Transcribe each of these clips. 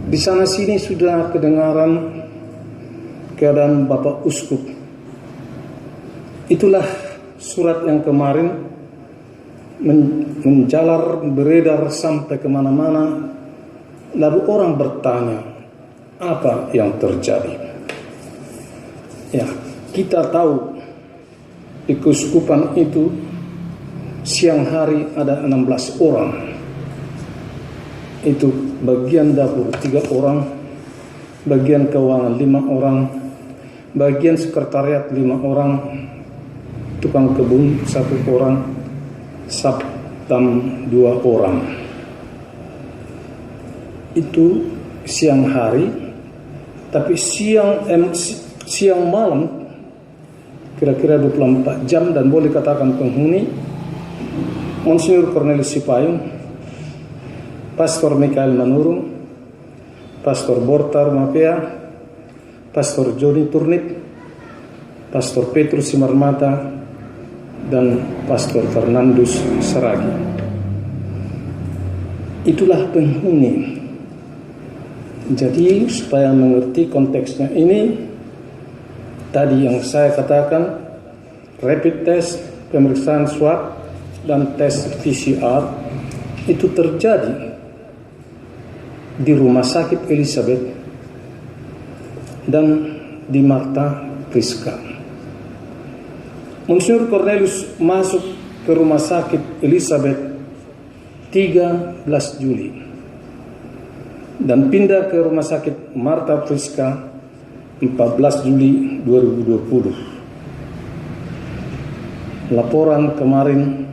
Di sana sini sudah kedengaran keadaan Bapak Uskup. Itulah surat yang kemarin menjalar, beredar sampai kemana-mana. Lalu orang bertanya, apa yang terjadi? Ya, kita tahu di keuskupan itu siang hari ada 16 orang. Itu bagian dapur 3 orang, bagian keuangan 5 orang, bagian sekretariat 5 orang, tukang kebun 1 orang, satpam 2 orang. Itu siang hari, tapi siang malam kira-kira 24 jam dan boleh katakan penghuni Monsinyur Cornelius Sipayung, Pastor Mikael Manurung, Pastor Bortar Mapea, Pastor Joni Turnip, Pastor Petrus Simarmata, dan Pastor Fernandus Saragi. Itulah penghuni. Jadi supaya mengerti konteksnya ini, tadi yang saya katakan, rapid test, pemeriksaan swab, dan tes PCR itu terjadi di Rumah Sakit Elizabeth dan di Marta Priska. Monsinyur Cornelius masuk ke Rumah Sakit Elizabeth 13 Juli dan pindah ke Rumah Sakit Marta Priska 14 Juli 2020. Laporan kemarin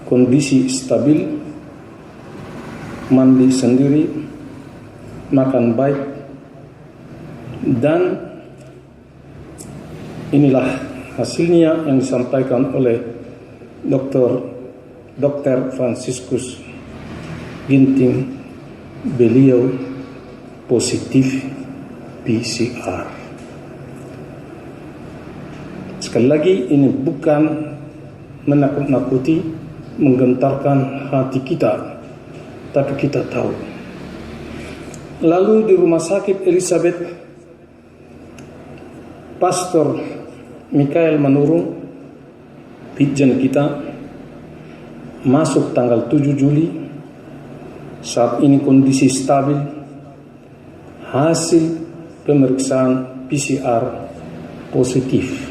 kondisi stabil, mandi sendiri, makan baik, dan inilah hasilnya yang disampaikan oleh Dr. Franciscus Ginting. Beliau positif PCR. Sekali lagi, ini bukan menakut-nakuti, menggentarkan hati kita, tapi kita tahu. Lalu di Rumah Sakit Elizabeth, Pastor Mikael Manurung, Pitjen kita, masuk tanggal 7 Juli. Saat ini kondisi stabil. Hasil pemeriksaan PCR positif.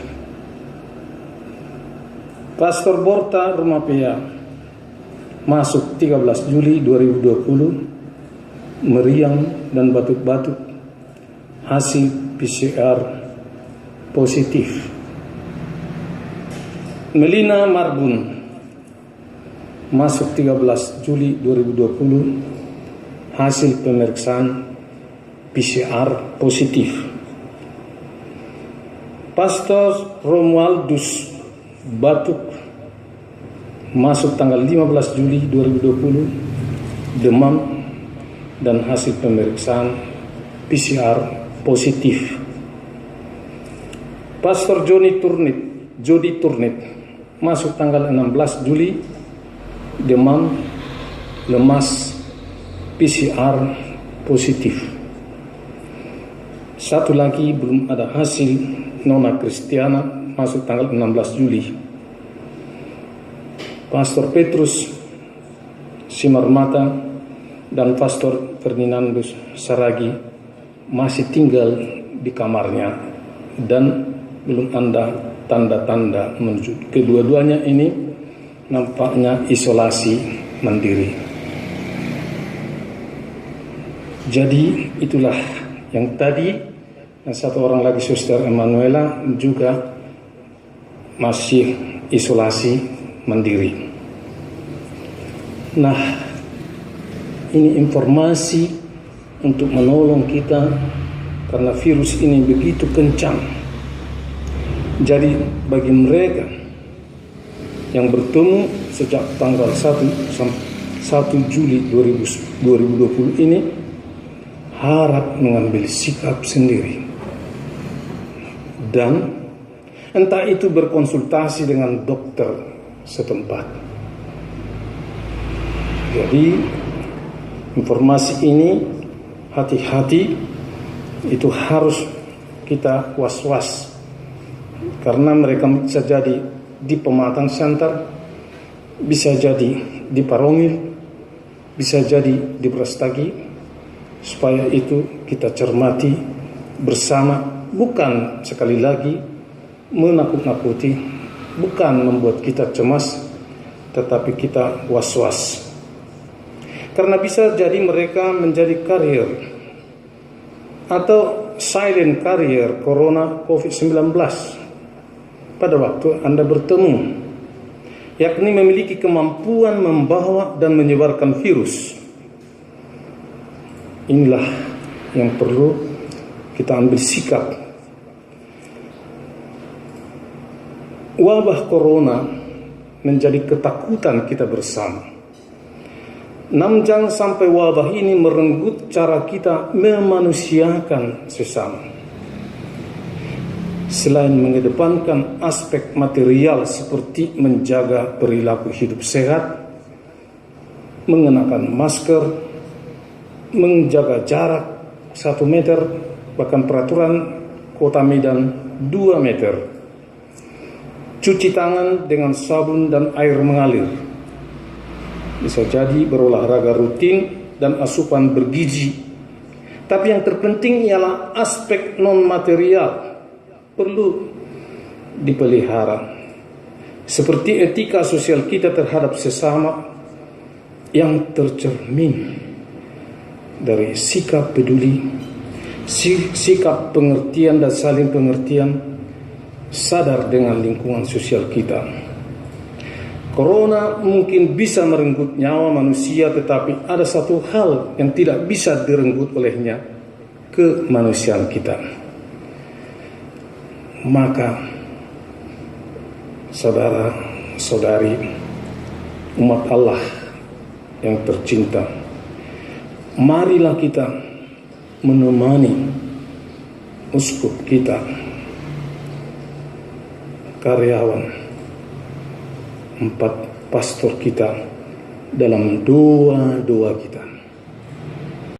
Pastor Borta Rumapea masuk 13 Juli 2020, meriang dan batuk-batuk, hasil PCR positif. Melina Marbun masuk 13 Juli 2020, hasil pemeriksaan PCR positif. Pastor Romualdus batuk masuk tanggal 15 Juli 2020, demam dan hasil pemeriksaan PCR positif. Pastor Joni Turnip masuk tanggal 16 Juli, demam, lemas, PCR positif. Satu lagi belum ada hasil, Nona Kristiana masuk tanggal 16 Juli. Pastor Petrus Simarmata dan Pastor Fernandus Saragi masih tinggal di kamarnya dan belum ada tanda-tanda menuju. Kedua-duanya ini nampaknya isolasi mandiri. Jadi itulah yang tadi, dan satu orang lagi Suster Emanuela juga masih isolasi mandiri. Nah, ini informasi untuk menolong kita karena virus ini begitu kencang. Jadi bagi mereka yang bertemu sejak tanggal 1 Juli 2020 ini, harap mengambil sikap sendiri. Dan entah itu berkonsultasi dengan dokter setempat. Jadi Informasi ini hati-hati, itu harus kita was-was, karena mereka bisa jadi di Pematang Siantar, bisa jadi di Parongil, bisa jadi di Brastagi. Supaya itu kita cermati bersama, bukan sekali lagi menakut-nakuti, bukan membuat kita cemas, tetapi kita was-was. Karena bisa jadi mereka menjadi carrier atau silent carrier corona COVID-19 pada waktu Anda bertemu, yakni memiliki kemampuan membawa dan menyebarkan virus. Inilah yang perlu kita ambil sikap. Wabah corona menjadi ketakutan kita bersama. Namun jangan sampai wabah ini merenggut cara kita memanusiakan sesama. Selain mengedepankan aspek material seperti menjaga perilaku hidup sehat, mengenakan masker, menjaga jarak 1 meter, bahkan peraturan Kota Medan 2 meter, cuci tangan dengan sabun dan air mengalir, bisa jadi berolahraga rutin dan asupan bergizi. Tapi yang terpenting ialah aspek non-material perlu dipelihara, seperti etika sosial kita terhadap sesama yang tercermin dari sikap peduli, sikap pengertian dan saling pengertian, sadar dengan lingkungan sosial kita. Corona mungkin bisa merenggut nyawa manusia, tetapi ada satu hal yang tidak bisa direnggut olehnya, kemanusiaan kita. Maka saudara-saudari umat Allah yang tercinta, marilah kita menemani uskup kita, karyawan, 4 pastor kita dalam doa-doa kita.